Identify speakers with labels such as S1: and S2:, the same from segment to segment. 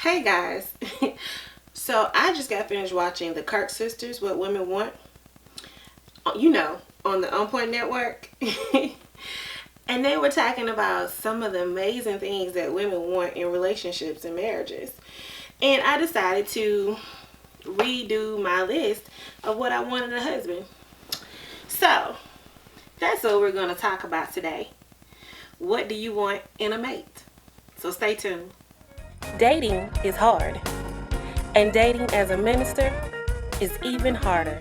S1: Hey guys, so I just got finished watching the Kirk sisters, What Women Want, on the OnPoint network. And they were talking about some of the amazing things that women want in relationships and marriages. And I decided to redo my list of what I want in a husband. So that's what we're going to talk about today. What do you want in a mate? So stay tuned. Dating is hard, and dating as a minister is even harder.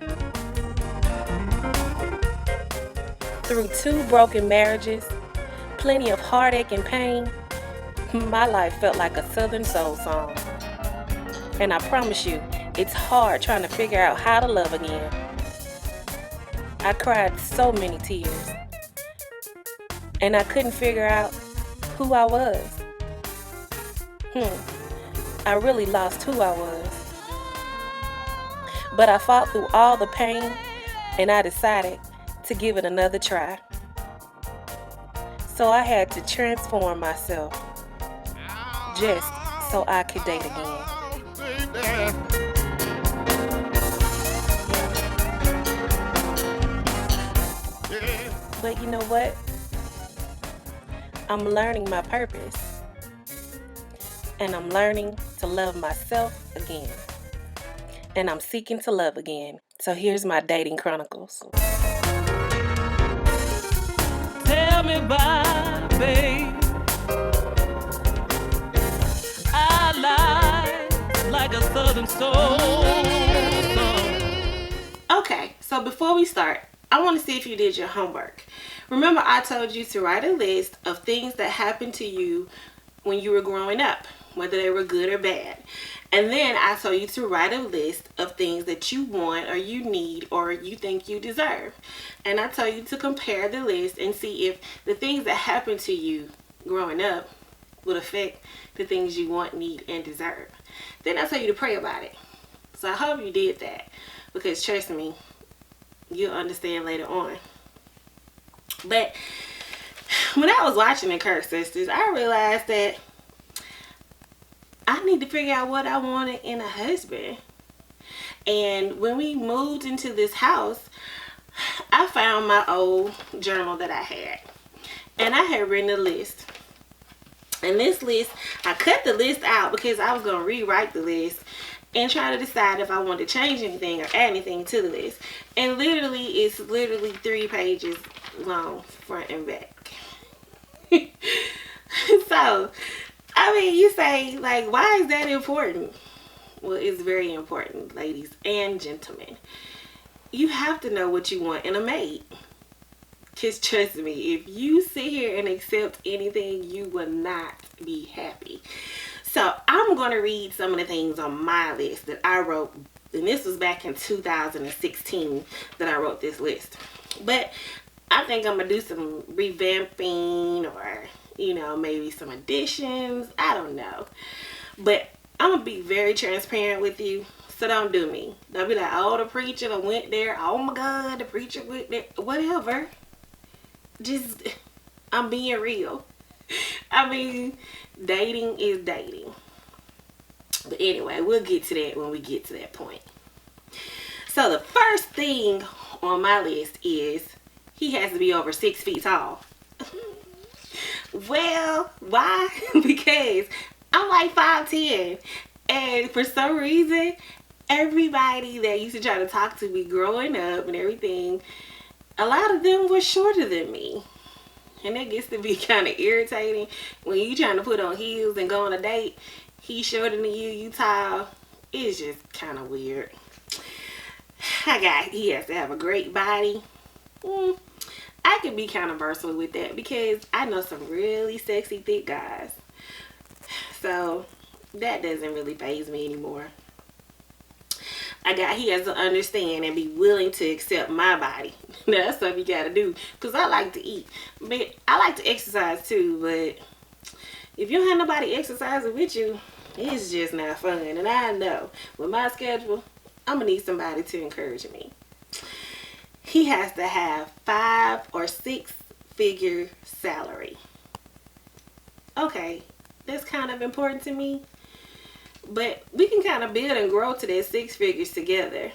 S1: Through 2 broken marriages, plenty of heartache and pain, my life felt like a Southern soul song. And I promise you, it's hard trying to figure out how to love again. I cried so many tears, and I couldn't figure out who I was. I really lost who I was. But I fought through all the pain, and I decided to give it another try. So I had to transform myself just so I could date again. But you know what? I'm learning my purpose. And I'm learning to love myself again. And I'm seeking to love again. So here's my dating chronicles. Tell me why, babe. I lie like a Southern soul. Okay, so before we start, I want to see if you did your homework. Remember, I told you to write a list of things that happened to you when you were growing up, whether they were good or bad. And then I told you to write a list of things that you want or you need or you think you deserve. And I told you to compare the list and see if the things that happened to you growing up would affect the things you want, need, and deserve. Then I told you to pray about it. So I hope you did that, because trust me, you'll understand later on. But when I was watching the Kirk sisters, I realized that I need to figure out what I wanted in a husband. And when we moved into this house, I found my old journal that I had. And I had written a list. And this list, I cut the list out because I was going to rewrite the list and try to decide if I wanted to change anything or add anything to the list. And it's 3 pages long, front and back. So, I mean, you say, like, why is that important? Well, it's very important, ladies and gentlemen. You have to know what you want in a mate. Because trust me, if you sit here and accept anything, you will not be happy. So I'm going to read some of the things on my list that I wrote. And this was back in 2016 that I wrote this list. But I think I'm going to do some revamping or, maybe some additions. I don't know. But I'm going to be very transparent with you. So don't do me. Don't be like, oh, the preacher that went there. Oh my God, the preacher went there. Whatever. Just, I'm being real. I mean, dating is dating. But anyway, we'll get to that when we get to that point. So the first thing on my list is he has to be over 6 feet tall. Well, why? Because I'm like 5'10". And for some reason, everybody that used to try to talk to me growing up and everything, a lot of them were shorter than me. And that gets to be kind of irritating when you trying to put on heels and go on a date. He's shorter than you tall. It's just kind of weird. He has to have a great body. I can be kind of versatile with that because I know some really sexy thick guys. So that doesn't really faze me anymore. He has to understand and be willing to accept my body. Now, that's something you gotta do. Because I like to eat. But I like to exercise too. But if you don't have nobody exercising with you, it's just not fun. And I know with my schedule, I'm going to need somebody to encourage me. He has to have 5 or 6 figure salary. Okay, that's kind of important to me. But we can kind of build and grow to that 6 figures together.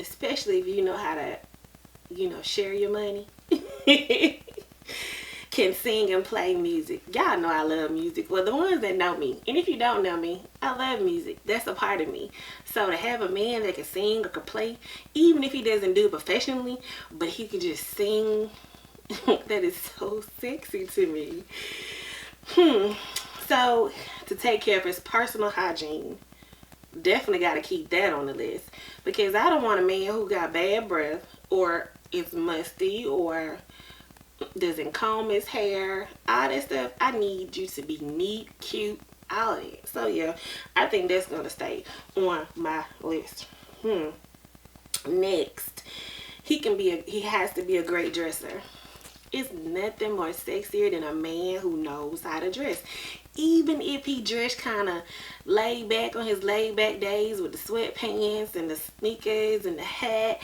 S1: Especially if you know how to, share your money. Can sing and play music. Y'all know I love music. Well, the ones that know me, and if you don't know me, I love music. That's a part of me. So to have a man that can sing or can play, even if he doesn't do it professionally, but he can just sing, that is so sexy to me. So to take care of his personal hygiene, definitely got to keep that on the list, because I don't want a man who got bad breath or is musty or doesn't comb his hair, all that stuff. I need you to be neat, cute, all of it. So yeah, I think that's gonna stay on my list. Next, he has to be a great dresser. It's nothing more sexier than a man who knows how to dress. Even if he dressed kind of laid back on his laid back days with the sweatpants and the sneakers and the hat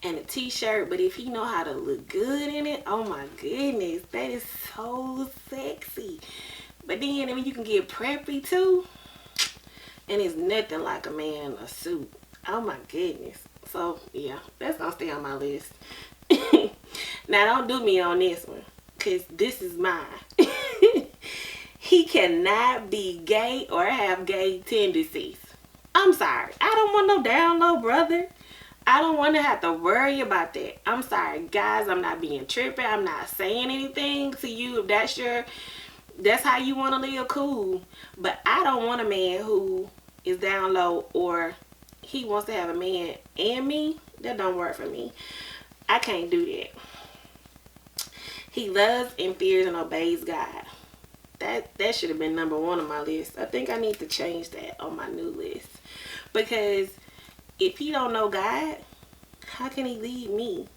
S1: and a t-shirt, but if he know how to look good in it, oh my goodness, that is so sexy. But then, I mean, you can get preppy too, and it's nothing like a man in a suit. Oh my goodness. So yeah, that's gonna stay on my list. Now don't do me on this one, because this is mine. He cannot be gay or have gay tendencies. I'm sorry, I don't want no down low brother. I don't want to have to worry about that. I'm sorry, guys. I'm not being trippy. I'm not saying anything to you if that's how you want to live, cool. But I don't want a man who is down low or he wants to have a man and me. That don't work for me. I can't do that. He loves and fears and obeys God. That should have been number 1 on my list. I think I need to change that on my new list, because if he don't know God, how can he lead me?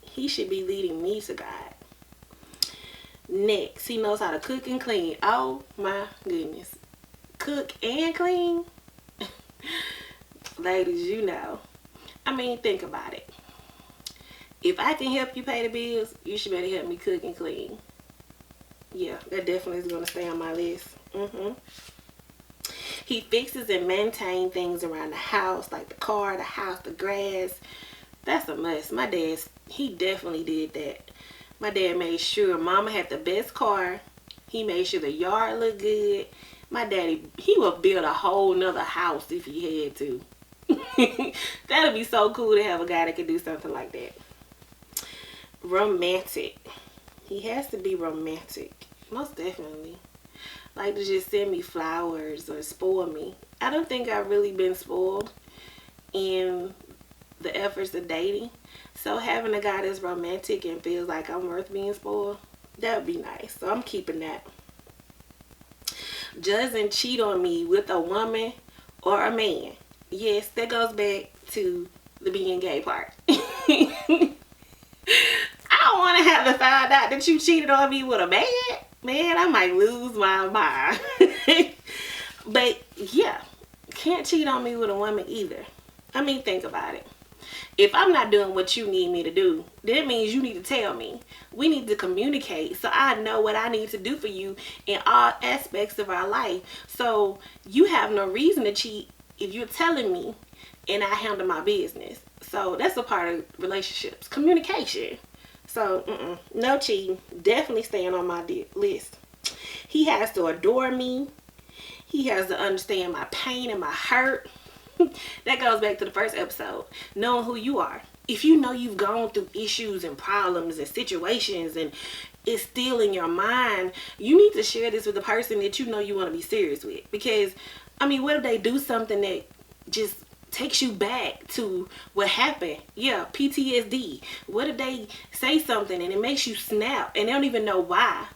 S1: He should be leading me to God. Next, he knows how to cook and clean. Oh my goodness. Cook and clean? Ladies, you know. I mean, think about it. If I can help you pay the bills, you should better help me cook and clean. Yeah, that definitely is going to stay on my list. He fixes and maintains things around the house, like the car, the house, the grass. That's a must. My dad, he definitely did that. My dad made sure Mama had the best car. He made sure the yard looked good. My daddy, he would build a whole nother house if he had to. That'd be so cool to have a guy that could do something like that. Romantic. He has to be romantic. Most definitely. Like to just send me flowers or spoil me. I don't think I've really been spoiled in the efforts of dating. So having a guy that's romantic and feels like I'm worth being spoiled, that would be nice. So I'm keeping that. Doesn't cheat on me with a woman or a man. Yes, that goes back to the being gay part. I don't want to have to find out that you cheated on me with a man. Man, I might lose my mind. But yeah, can't cheat on me with a woman either. I mean, think about it. If I'm not doing what you need me to do, that means you need to tell me. We need to communicate so I know what I need to do for you in all aspects of our life. So you have no reason to cheat if you're telling me and I handle my business. So that's a part of relationships. Communication. So, no cheating. Definitely staying on my list. He has to adore me. He has to understand my pain and my hurt. That goes back to the first episode. Knowing who you are. If you know you've gone through issues and problems and situations and it's still in your mind, you need to share this with the person that you know you want to be serious with. Because, I mean, what if they do something that just takes you back to what happened? Yeah, PTSD. What if they say something and it makes you snap and they don't even know why?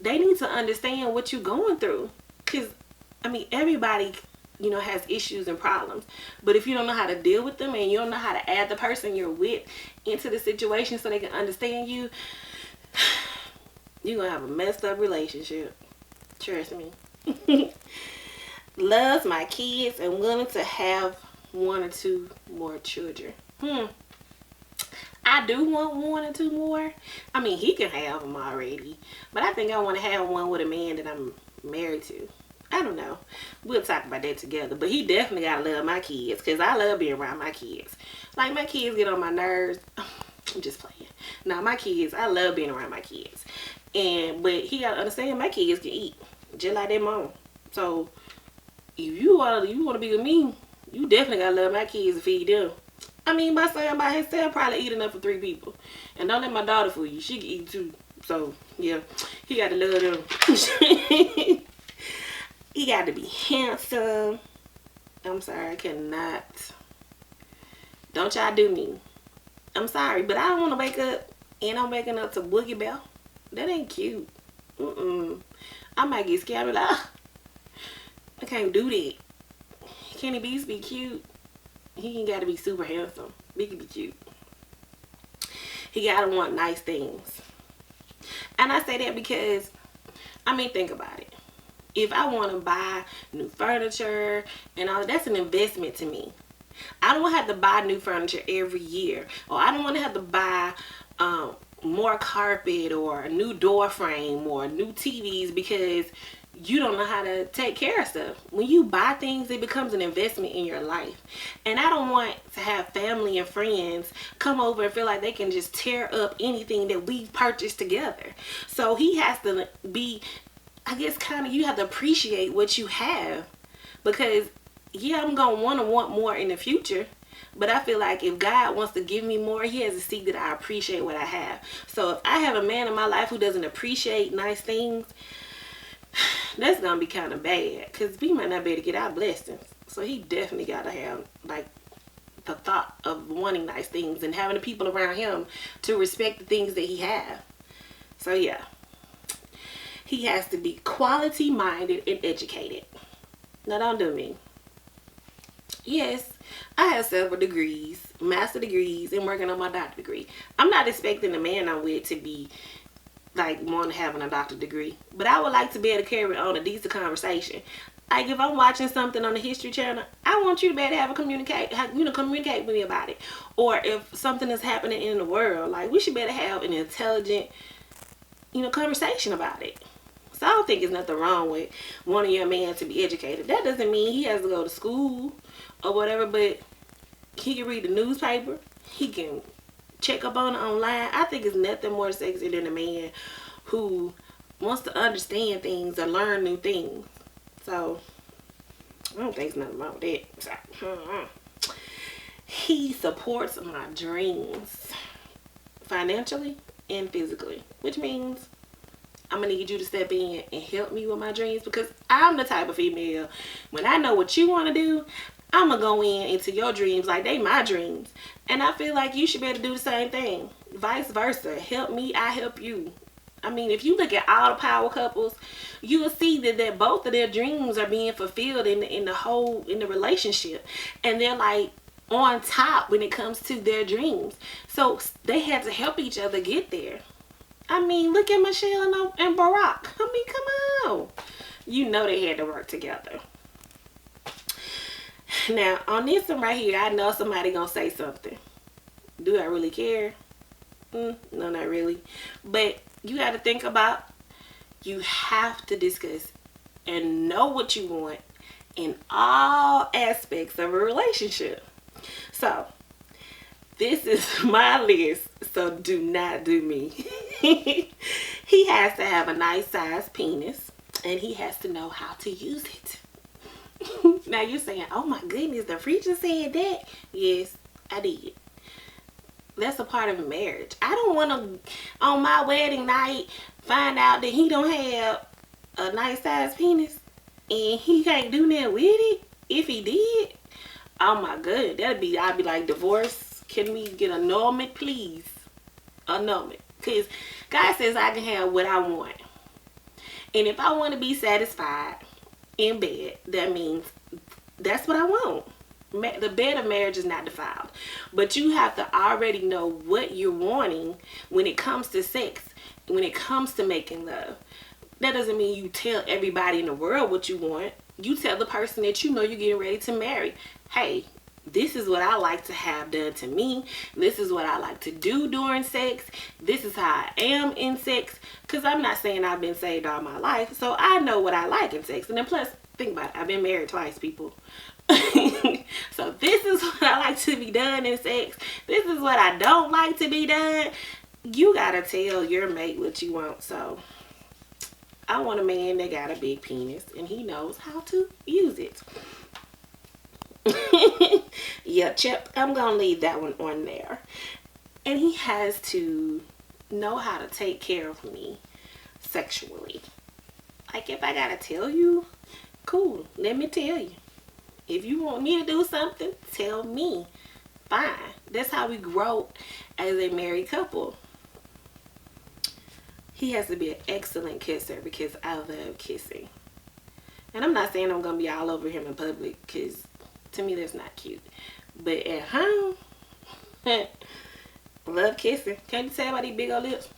S1: They need to understand what you're going through. Because, I mean, everybody, you know, has issues and problems. But if you don't know how to deal with them and you don't know how to add the person you're with into the situation so they can understand you, you're going to have a messed up relationship. Trust me. Loves my kids and willing to have 1 or 2 more children. I do want 1 or 2 more. I mean, he can have them already. But I think I want to have one with a man that I'm married to. I don't know. We'll talk about that together. But he definitely gotta love my kids, because I love being around my kids. Like, my kids get on my nerves. I'm just playing. Now, my kids, I love being around my kids. But he gotta understand my kids can eat just like their mom. So if you wanna be with me, you definitely gotta love my kids and feed them. I mean, my son by himself probably eat enough for 3 people. And don't let my daughter fool you. She can eat too. So yeah, he gotta love them. He got to be handsome. I'm sorry, I cannot. Don't y'all do me. I'm sorry, but I don't want to wake up and I'm waking up to Boogie Bell. That ain't cute. I might get scared. Like, I can't do that. Kenny Beast be cute. He ain't got to be super handsome. He can be cute. He got to want nice things. And I say that because, I mean, think about it. If I want to buy new furniture and all, that's an investment to me. I don't have to buy new furniture every year, or I don't want to have to buy more carpet or a new door frame or new TVs because you don't know how to take care of stuff. When you buy things, it becomes an investment in your life. And I don't want to have family and friends come over and feel like they can just tear up anything that we've purchased together. So he has to be, I guess, kind of, you have to appreciate what you have, because yeah, I'm gonna want more in the future, but I feel like if God wants to give me more, he has to see that I appreciate what I have. So if I have a man in my life who doesn't appreciate nice things, that's gonna be kind of bad, because we might not be able to get our blessings. So he definitely gotta have like the thought of wanting nice things and having the people around him to respect the things that he have. So yeah, he has to be quality minded and educated. Now don't do me. Yes, I have several degrees, master degrees, and working on my doctorate degree. I'm not expecting the man I'm with to be like one having a doctorate degree, but I would like to be able to carry on a decent conversation. Like if I'm watching something on the History Channel, I want you to be able to have a communicate with me about it. Or if something is happening in the world, like we should be able to have an intelligent, conversation about it. So I don't think there's nothing wrong with wanting your man to be educated. That doesn't mean he has to go to school or whatever, but he can read the newspaper. He can check up on it online. I think it's nothing more sexy than a man who wants to understand things or learn new things. So I don't think there's nothing wrong with that. So, he supports my dreams financially and physically, which means I'm gonna need you to step in and help me with my dreams, because I'm the type of female, when I know what you want to do, I'm gonna go into your dreams like they my dreams. And I feel like you should be able to do the same thing. Vice versa. Help me, I help you. I mean, if you look at all the power couples, you will see that both of their dreams are being fulfilled in the relationship. And they're like on top when it comes to their dreams. So they had to help each other get there. I mean, look at Michelle and Barack. I mean, come on. You know they had to work together. Now, on this one right here, I know somebody gonna say something. Do I really care? No, not really. But you got to think about, you have to discuss and know what you want in all aspects of a relationship. So, this is my list, so do not do me. He has to have a nice sized penis, and he has to know how to use it. Now you're saying, oh my goodness, the preacher said that? Yes, I did. That's a part of a marriage. I don't want to, on my wedding night, find out that he don't have a nice sized penis and he can't do nothing with it. If he did, oh my god, I'd be like, divorce. Can we get annulment, please? Annulment. Because God says I can have what I want. And if I want to be satisfied in bed, that means that's what I want. The bed of marriage is not defiled. But you have to already know what you're wanting when it comes to sex, when it comes to making love. That doesn't mean you tell everybody in the world what you want. You tell the person that you know you're getting ready to marry, hey, this is what I like to have done to me. This is what I like to do during sex. This is how I am in sex. Because I'm not saying I've been saved all my life. So I know what I like in sex. And then plus, Think about it. I've been married twice, people. So this is what I like to be done in sex. This is what I don't like to be done. You gotta tell your mate what you want. So I want a man that got a big penis and he knows how to use it. Yeah, Chip, I'm gonna leave that one on there. And he has to know how to take care of me sexually. Like, if I gotta tell you, cool, let me tell you. If you want me to do something, tell me. Fine. That's how we grow as a married couple. He has to be an excellent kisser because I love kissing. And I'm not saying I'm going to be all over him in public because to me that's not cute. But at home, love kissing. Can't you tell by these big old lips?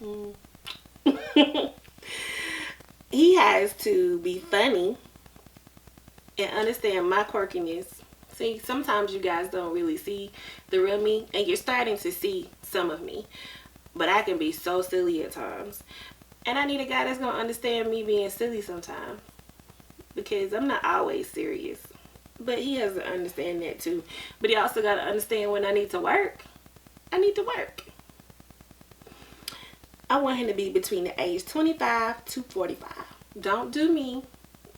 S1: He has to be funny and understand my quirkiness. See, sometimes you guys don't really see the real me, and you're starting to see some of me. But I can be so silly at times. And I need a guy that's going to understand me being silly sometimes. Because I'm not always serious. But he has to understand that too. But he also got to understand when I need to work. I need to work. I want him to be between the age 25 to 45. Don't do me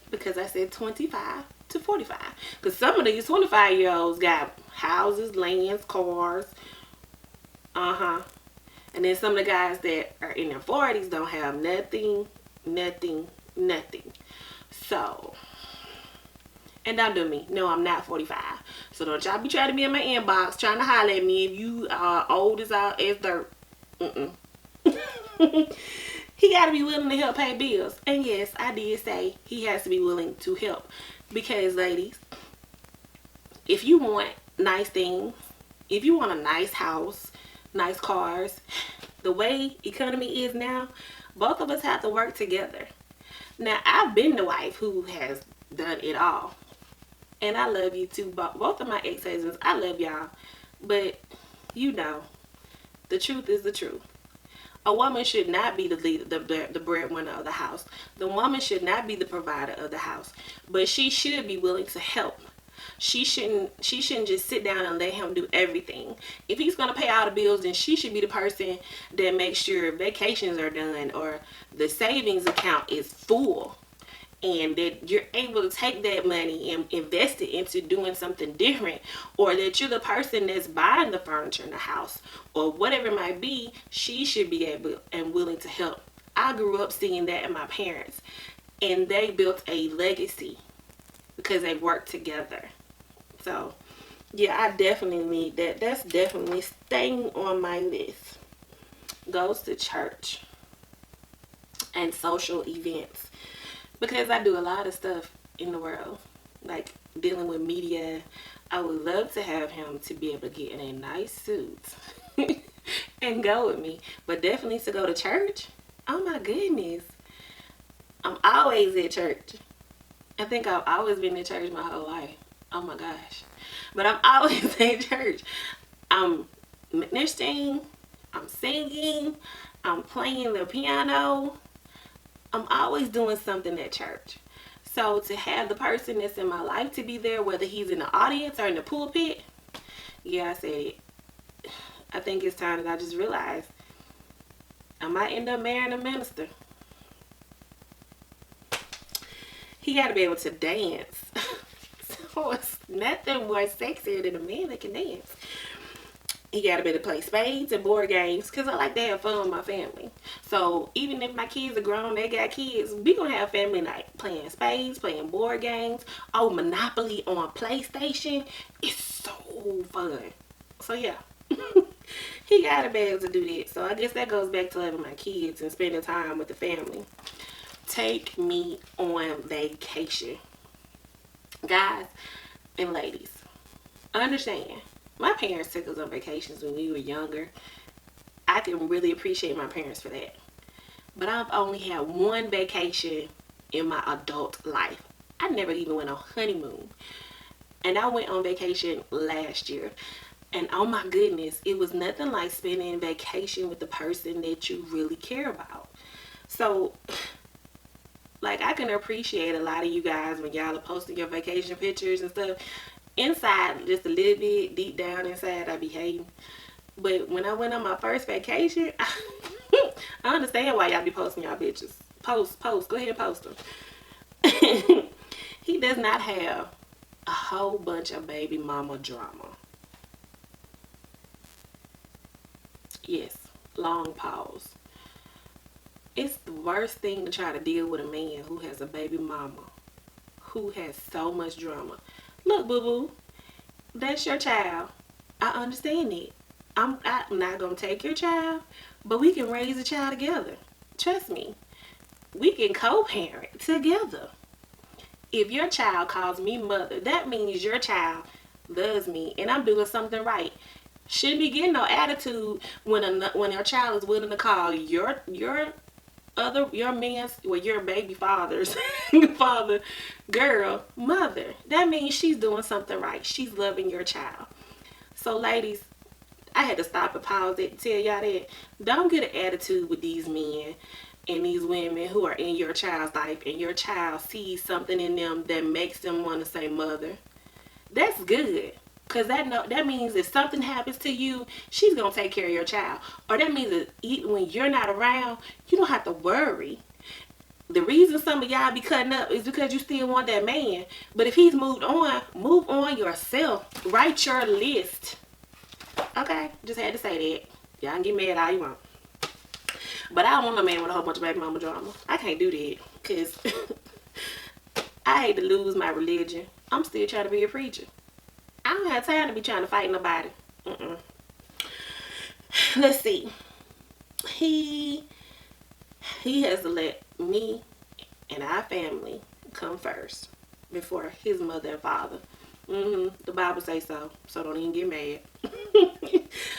S1: because I said 25 to 45. Because some of these 25-year-olds got houses, lands, cars. And then some of the guys that are in their 40s don't have nothing. So, and don't do me. No, I'm not 45. So don't y'all be trying to be in my inbox trying to holler at me if you are old as dirt. He got to be willing to help pay bills. And yes, I did say he has to be willing to help. Because, ladies, if you want nice things, if you want a nice house, nice cars, the way economy is now, both of us have to work together. Now, I've been the wife who has done it all. And I love you too. Both of my ex-husbands, I love y'all. But, you know, the truth is the truth. A woman should not be the lead, the breadwinner of the house. The woman should not be the provider of the house. But she should be willing to help. She shouldn't just sit down and let him do everything. If he's going to pay all the bills, then she should be the person that makes sure vacations are done or the savings account is full. And that you're able to take that money and invest it into doing something different. Or that you're the person that's buying the furniture in the house. Or whatever it might be, she should be able and willing to help. I grew up seeing that in my parents. And they built a legacy because they worked together. So, yeah, I definitely need that. That's definitely staying on my list. Goes to church and social events. Because I do a lot of stuff in the world, like dealing with media. I would love to have him to be able to get in a nice suit and go with me. But definitely to go to church, oh my goodness. I'm always at church. I think I've always been in church my whole life. Oh my gosh. But I'm always at church. I'm ministering, I'm singing, I'm playing the piano. I'm always doing something at church. So to have the person that's in my life to be there, whether he's in the audience or in the pulpit, yeah, I said it. I think it's time that I just realized I might end up marrying a minister. He got to be able to dance. So it's nothing more sexier than a man that can dance. He got to be able to play spades and board games because I like to have fun with my family. So even if my kids are grown, they got kids, we going to have family night. Playing spades, playing board games. Oh, Monopoly on PlayStation. It's so fun. So yeah. He got to be able to do that. So I guess that goes back to loving my kids and spending time with the family. Take me on vacation. Guys and ladies, understand. My parents took us on vacations when we were younger. I can really appreciate my parents for that. But I've only had one vacation in my adult life. I never even went on honeymoon. And I went on vacation last year. And oh my goodness, it was nothing like spending vacation with the person that you really care about. So Like, I can appreciate a lot of you guys when y'all are posting your vacation pictures and stuff. Inside, just a little bit, deep down inside, I be hating. But when I went on my first vacation, I understand why y'all be posting y'all bitches. Post. Go ahead and post them. He does not have a whole bunch of baby mama drama. Yes, long pause. It's the worst thing to try to deal with a man who has a baby mama who has so much drama. Look, boo-boo, that's your child. I understand it. I'm not going to take your child, but we can raise a child together. Trust me. We can co-parent together. If your child calls me mother, that means your child loves me and I'm doing something right. Shouldn't be getting no attitude when your child is willing to call your man's, well, your baby father's father, girl, mother. That means she's doing something right. She's loving your child. So ladies, I had to stop and pause it and tell y'all that don't get an attitude with these men and these women who are in your child's life and your child sees something in them that makes them want to say mother. That's good. Because that means if something happens to you, she's going to take care of your child. Or that means that when you're not around, you don't have to worry. The reason some of y'all be cutting up is because you still want that man. But if he's moved on, move on yourself. Write your list. Okay? Just had to say that. Y'all can get mad all you want. But I don't want a man with a whole bunch of baby mama drama. I can't do that. Because I hate to lose my religion. I'm still trying to be a preacher. I don't have time to be trying to fight nobody. Let's see. He has to let me and our family come first before his mother and father. The Bible says so. So don't even get mad.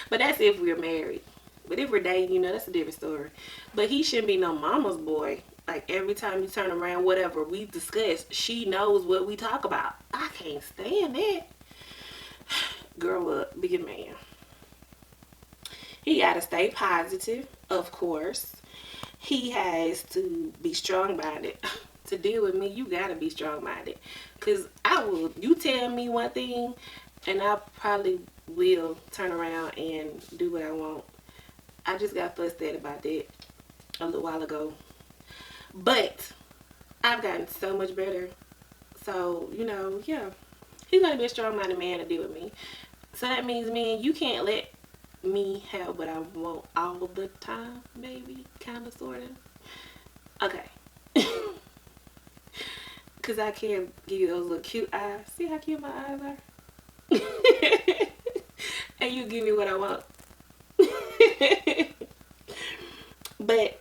S1: But that's if we're married. But if we're dating, that's a different story. But he shouldn't be no mama's boy. Like, every time you turn around, whatever we discuss, she knows what we talk about. I can't stand that. Grow up, be a man. He got to stay positive, of course. He has to be strong-minded. To deal with me, you got to be strong-minded. Because you tell me one thing, and I probably will turn around and do what I want. I just got frustrated about that a little while ago. But I've gotten so much better. So, yeah. He's going to be a strong-minded man to deal with me. So that means, man, you can't let me have what I want all the time, maybe. Kind of, sort of. Okay. Because I can't give you those little cute eyes. See how cute my eyes are? And you give me what I want. But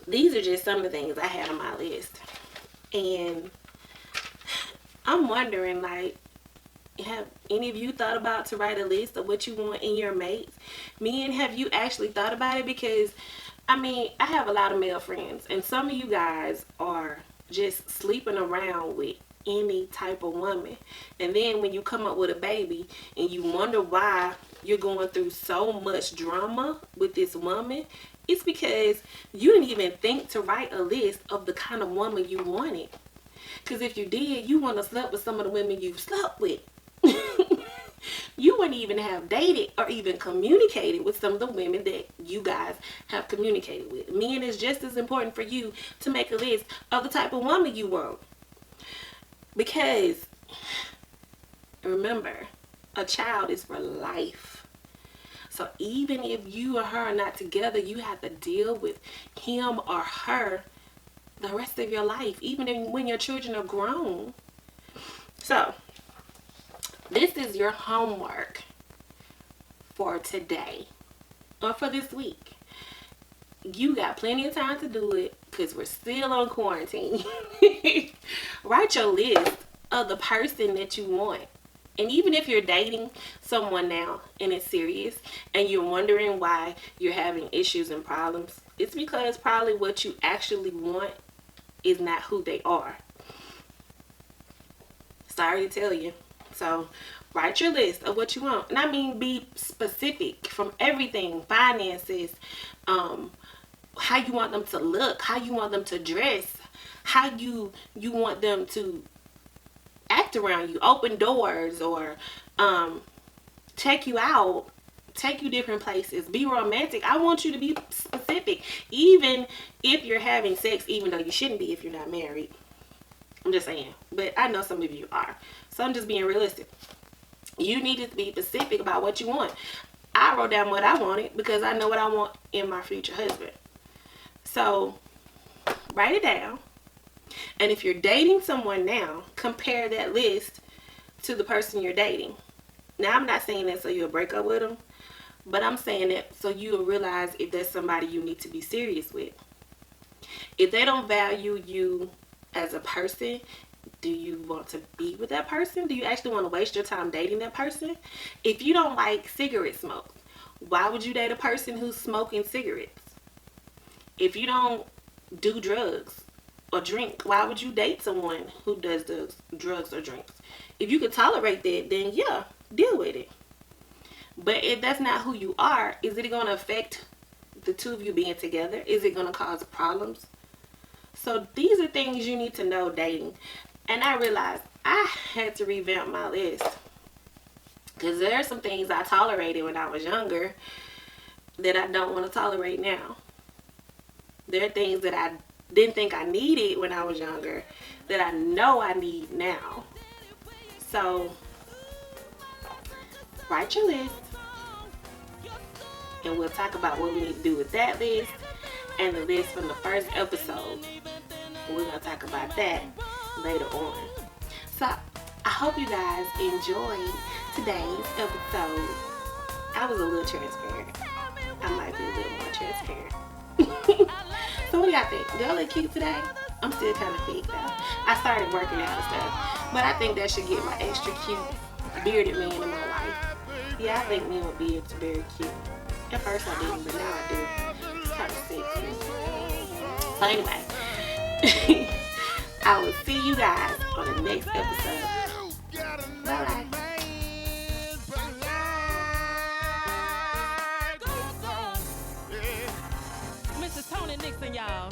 S1: these are just some of the things I had on my list. And I'm wondering, like, have any of you thought about to write a list of what you want in your mates? Men, have you actually thought about it? Because, I have a lot of male friends. And some of you guys are just sleeping around with any type of woman. And then when you come up with a baby and you wonder why you're going through so much drama with this woman, it's because you didn't even think to write a list of the kind of woman you wanted. Because if you did, you wouldn't have slept with some of the women you've slept with. You wouldn't even have dated or even communicated with some of the women that you guys have communicated with. Men, it's just as important for you to make a list of the type of woman you want. Because, remember, a child is for life. So even if you or her are not together, you have to deal with him or her the rest of your life, even when your children are grown. So, this is your homework for today or for this week. You got plenty of time to do it because we're still on quarantine. Write your list of the person that you want. And even if you're dating someone now and it's serious and you're wondering why you're having issues and problems, it's because probably what you actually want is not who they are. Sorry to tell you. So write your list of what you want. And I mean, be specific from everything. Finances, how you want them to look, how you want them to dress, how you want them to act around you, open doors, or take you out, take you different places, be romantic. I want you to be specific, even if you're having sex, even though you shouldn't be if you're not married. I'm just saying, but I know some of you are, so I'm just being realistic. You need to be specific about what you want. I wrote down what I wanted because I know what I want in my future husband. So write it down. And if you're dating someone now, compare that list to the person you're dating. Now, I'm not saying that so you'll break up with them, but I'm saying that so you'll realize if there's somebody you need to be serious with. If they don't value you as a person, do you want to be with that person? Do you actually want to waste your time dating that person? If you don't like cigarette smoke, why would you date a person who's smoking cigarettes? If you don't do drugs or drink, why would you date someone who does drugs or drinks? If you could tolerate that, then yeah, deal with it. But if that's not who you are, is it going to affect the two of you being together? Is it going to cause problems? So these are things you need to know dating. And I realized I had to revamp my list, because there are some things I tolerated when I was younger that I don't want to tolerate now. There are things that I didn't think I needed when I was younger that I know I need now. So write your list, and we'll talk about what we need to do with that list and the list from the first episode. We're going to talk about that later on. So I hope you guys enjoyed today's episode. I was a little transparent. I might be a little more transparent. So what do y'all think? Do I look cute today? I'm still kind of fit though. I started working out and stuff, but I think that should get my extra cute bearded man in my life. Yeah, I think me with beards are very cute. At first I didn't, but now I do. It's kind of sexy. So anyway, I will see you guys on the next episode. Bye bye.
S2: Mrs. Tony Nixon, y'all.